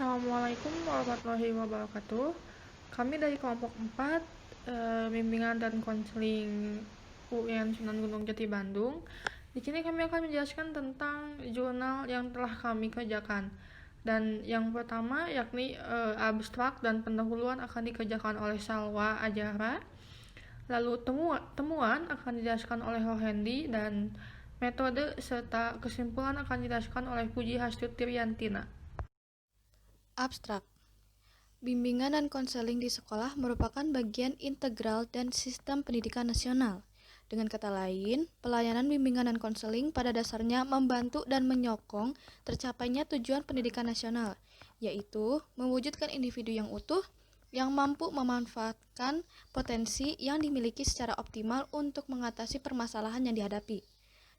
Assalamualaikum warahmatullahi wabarakatuh. Kami dari kelompok 4, bimbingan dan konseling UIN Sunan Gunung Jati Bandung. Di sini kami akan menjelaskan tentang jurnal yang telah kami kerjakan. Dan yang pertama yakni abstrak dan pendahuluan akan dikerjakan oleh Salwa Ajara. Lalu temuan akan dijelaskan oleh Rohendi dan metode serta kesimpulan akan dijelaskan oleh Puji Hastuti Riantina. Abstrak. Bimbingan dan konseling di sekolah merupakan bagian integral dan sistem pendidikan nasional. Dengan kata lain, pelayanan bimbingan dan konseling pada dasarnya membantu dan menyokong tercapainya tujuan pendidikan nasional, yaitu mewujudkan individu yang utuh, yang mampu memanfaatkan potensi yang dimiliki secara optimal untuk mengatasi permasalahan yang dihadapi.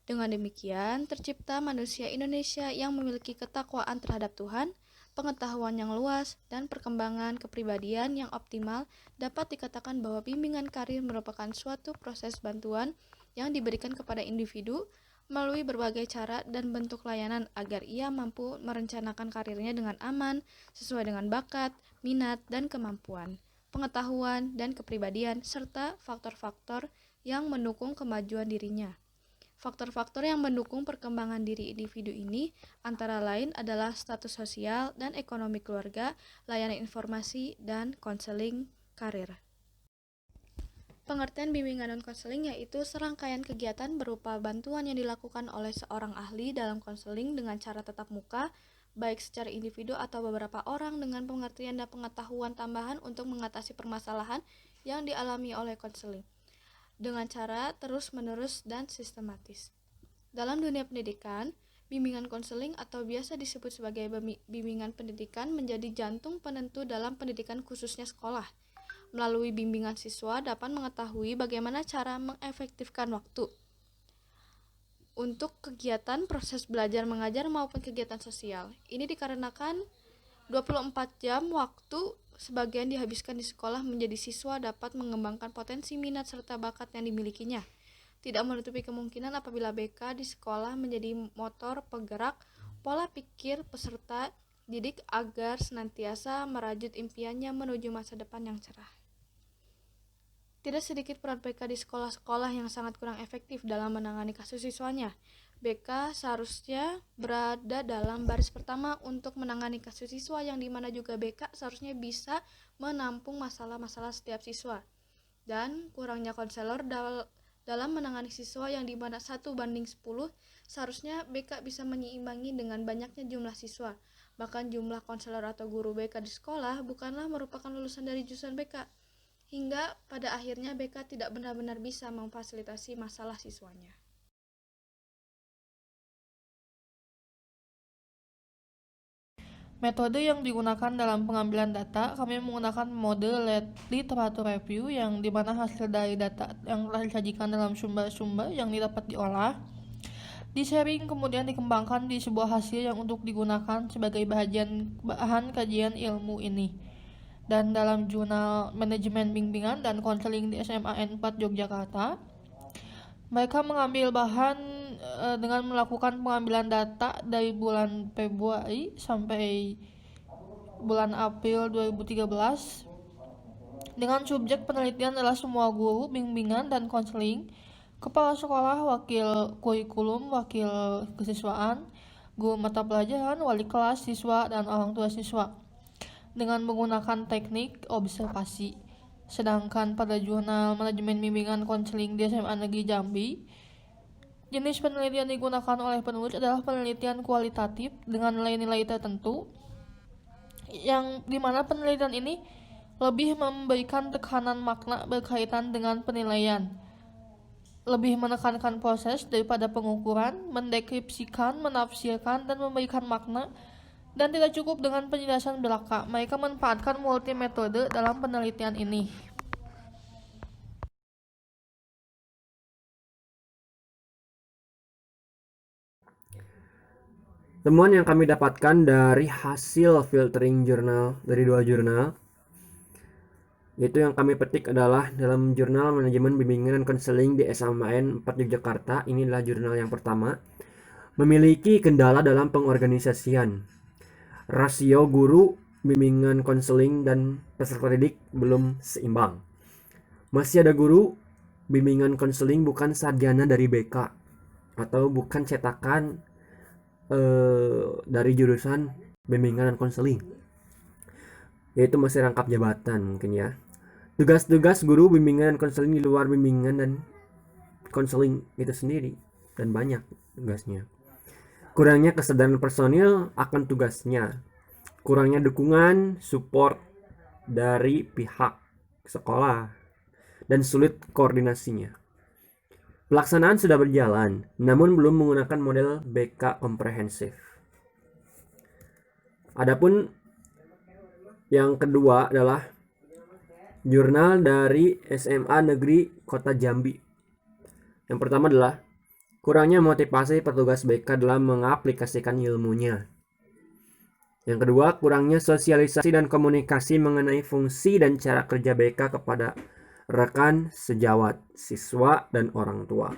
Dengan demikian, tercipta manusia Indonesia yang memiliki ketakwaan terhadap Tuhan, pengetahuan yang luas, dan perkembangan kepribadian yang optimal. Dapat dikatakan bahwa bimbingan karir merupakan suatu proses bantuan yang diberikan kepada individu melalui berbagai cara dan bentuk layanan agar ia mampu merencanakan karirnya dengan aman, sesuai dengan bakat, minat, dan kemampuan, pengetahuan, dan kepribadian, serta faktor-faktor yang mendukung kemajuan dirinya. Faktor-faktor yang mendukung perkembangan diri individu ini antara lain adalah status sosial dan ekonomi keluarga, layanan informasi, dan konseling karir. Pengertian bimbingan dan konseling yaitu serangkaian kegiatan berupa bantuan yang dilakukan oleh seorang ahli dalam konseling dengan cara tatap muka, baik secara individu atau beberapa orang dengan pengertian dan pengetahuan tambahan untuk mengatasi permasalahan yang dialami oleh konseling dengan cara terus-menerus dan sistematis. Dalam dunia pendidikan, bimbingan konseling atau biasa disebut sebagai bimbingan pendidikan menjadi jantung penentu dalam pendidikan khususnya sekolah. Melalui bimbingan siswa dapat mengetahui bagaimana cara mengefektifkan waktu untuk kegiatan proses belajar mengajar maupun kegiatan sosial. Ini dikarenakan 24 jam waktu sebagian dihabiskan di sekolah menjadi siswa dapat mengembangkan potensi minat serta bakat yang dimilikinya. Tidak menutupi kemungkinan apabila BK di sekolah menjadi motor penggerak pola pikir peserta didik agar senantiasa merajut impiannya menuju masa depan yang cerah. Tidak sedikit peran BK di sekolah-sekolah yang sangat kurang efektif dalam menangani kasus siswanya. BK seharusnya berada dalam baris pertama untuk menangani kasus siswa yang dimana juga BK seharusnya bisa menampung masalah-masalah setiap siswa. Dan kurangnya konselor dalam menangani siswa yang dimana 1:10, seharusnya BK bisa menyeimbangi dengan banyaknya jumlah siswa. Bahkan jumlah konselor atau guru BK di sekolah bukanlah merupakan lulusan dari jurusan BK. Hingga pada akhirnya BK tidak benar-benar bisa memfasilitasi masalah siswanya. Metode yang digunakan dalam pengambilan data, kami menggunakan mode literatur review yang dimana hasil dari data yang telah disajikan dalam sumber-sumber yang didapat diolah, di-sharing kemudian dikembangkan di sebuah hasil yang untuk digunakan sebagai bahan kajian ilmu ini. Dan dalam jurnal Manajemen Bimbingan dan Konseling di SMA N4 Yogyakarta, mereka mengambil bahan dengan melakukan pengambilan data dari bulan Februari sampai bulan April 2013 dengan subjek penelitian adalah semua guru, bimbingan, dan konseling, kepala sekolah, wakil kurikulum, wakil kesiswaan, guru mata pelajaran, wali kelas, siswa, dan orang tua siswa dengan menggunakan teknik observasi. Sedangkan pada jurnal Manajemen Bimbingan Konseling di SMA Negeri Jambi, jenis penelitian digunakan oleh penulis adalah penelitian kualitatif dengan nilai-nilai tertentu, yang dimana penelitian ini lebih memberikan tekanan makna berkaitan dengan penilaian, lebih menekankan proses daripada pengukuran, mendeskripsikan, menafsirkan, dan memberikan makna, dan tidak cukup dengan penjelasan belaka. Mereka memanfaatkan multi metode dalam penelitian ini. Temuan yang kami dapatkan dari hasil filtering jurnal dari 2 jurnal, yaitu yang kami petik adalah dalam jurnal Manajemen Bimbingan dan Konseling di SMAN 4 Yogyakarta. Inilah jurnal yang pertama. Memiliki kendala dalam pengorganisasian. rasio guru, bimbingan konseling, dan peserta didik belum seimbang. Masih ada guru, bimbingan konseling bukan sarjana dari BK atau bukan cetakan dari jurusan bimbingan dan konseling, yaitu masih rangkap jabatan mungkin ya. Tugas-tugas guru bimbingan dan konseling di luar bimbingan dan konseling itu sendiri, dan banyak tugasnya. Kurangnya kesadaran personil akan tugasnya, kurangnya dukungan support dari pihak sekolah, dan sulit koordinasinya. Pelaksanaan sudah berjalan, namun belum menggunakan model BK komprehensif. Adapun yang kedua adalah jurnal dari SMA Negeri Kota Jambi. Yang pertama adalah kurangnya motivasi petugas BK dalam mengaplikasikan ilmunya. Yang kedua, kurangnya sosialisasi dan komunikasi mengenai fungsi dan cara kerja BK kepada rekan sejawat, siswa, dan orang tua.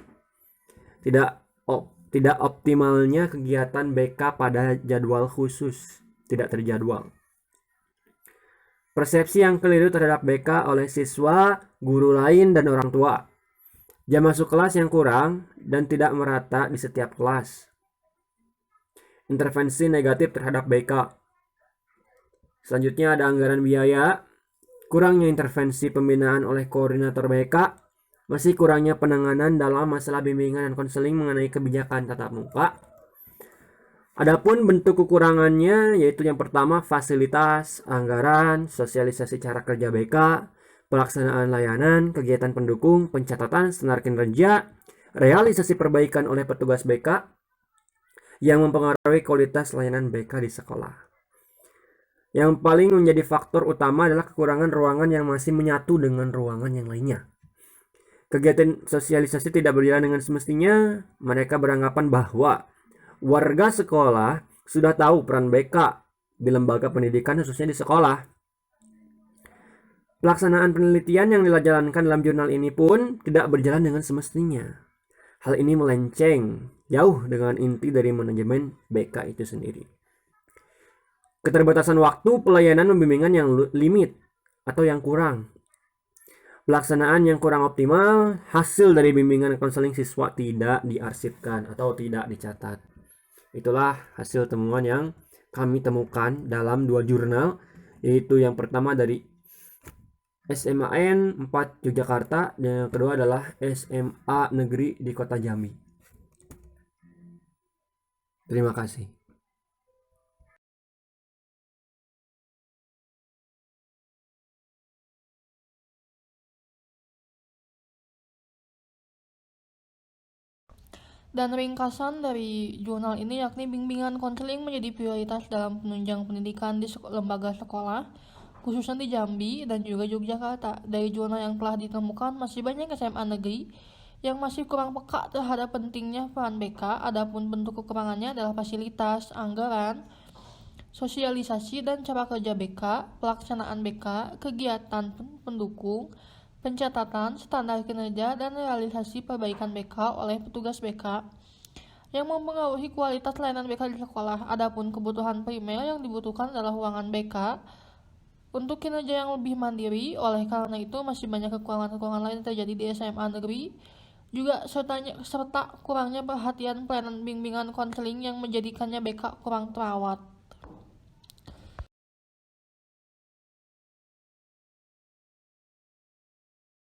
Tidak optimalnya kegiatan BK pada jadwal khusus, tidak terjadwal. Persepsi yang keliru terhadap BK oleh siswa, guru lain, dan orang tua. Jam masuk kelas yang kurang dan tidak merata di setiap kelas. Intervensi negatif terhadap BK. Selanjutnya ada anggaran biaya. Kurangnya intervensi pembinaan oleh koordinator BK, masih kurangnya penanganan dalam masalah bimbingan dan konseling mengenai kebijakan tatap muka. Adapun bentuk kekurangannya yaitu yang pertama fasilitas, anggaran, sosialisasi cara kerja BK, pelaksanaan layanan, kegiatan pendukung, pencatatan standar kinerja, realisasi perbaikan oleh petugas BK yang mempengaruhi kualitas layanan BK di sekolah. Yang paling menjadi faktor utama adalah kekurangan ruangan yang masih menyatu dengan ruangan yang lainnya. Kegiatan sosialisasi tidak berjalan dengan semestinya. Mereka beranggapan bahwa warga sekolah sudah tahu peran BK di lembaga pendidikan khususnya di sekolah. Pelaksanaan penelitian yang dijalankan dalam jurnal ini pun tidak berjalan dengan semestinya. Hal ini melenceng jauh dengan inti dari manajemen BK itu sendiri. Keterbatasan waktu pelayanan pembimbingan yang limit atau yang kurang. Pelaksanaan yang kurang optimal, hasil dari bimbingan konseling siswa tidak diarsipkan atau tidak dicatat. Itulah hasil temuan yang kami temukan dalam 2 jurnal, yaitu yang pertama dari SMAN 4 Yogyakarta dan yang kedua adalah SMA Negeri di Kota Jambi. Terima kasih. Dan ringkasan dari jurnal ini yakni bimbingan konseling menjadi prioritas dalam penunjang pendidikan di lembaga sekolah, khususnya di Jambi dan juga Yogyakarta. Dari jurnal yang telah ditemukan, masih banyak SMA negeri yang masih kurang peka terhadap pentingnya peran BK, adapun bentuk kekurangannya adalah fasilitas, anggaran, sosialisasi dan cara kerja BK, pelaksanaan BK, kegiatan pendukung, pencatatan, standar kinerja, dan realisasi perbaikan BK oleh petugas BK yang mempengaruhi kualitas layanan BK di sekolah. Adapun kebutuhan primer yang dibutuhkan adalah ruangan BK untuk kinerja yang lebih mandiri. Oleh karena itu, masih banyak kekurangan-kekurangan lain yang terjadi di SMA negeri, juga serta kurangnya perhatian pelayanan bimbingan konseling yang menjadikannya BK kurang terawat.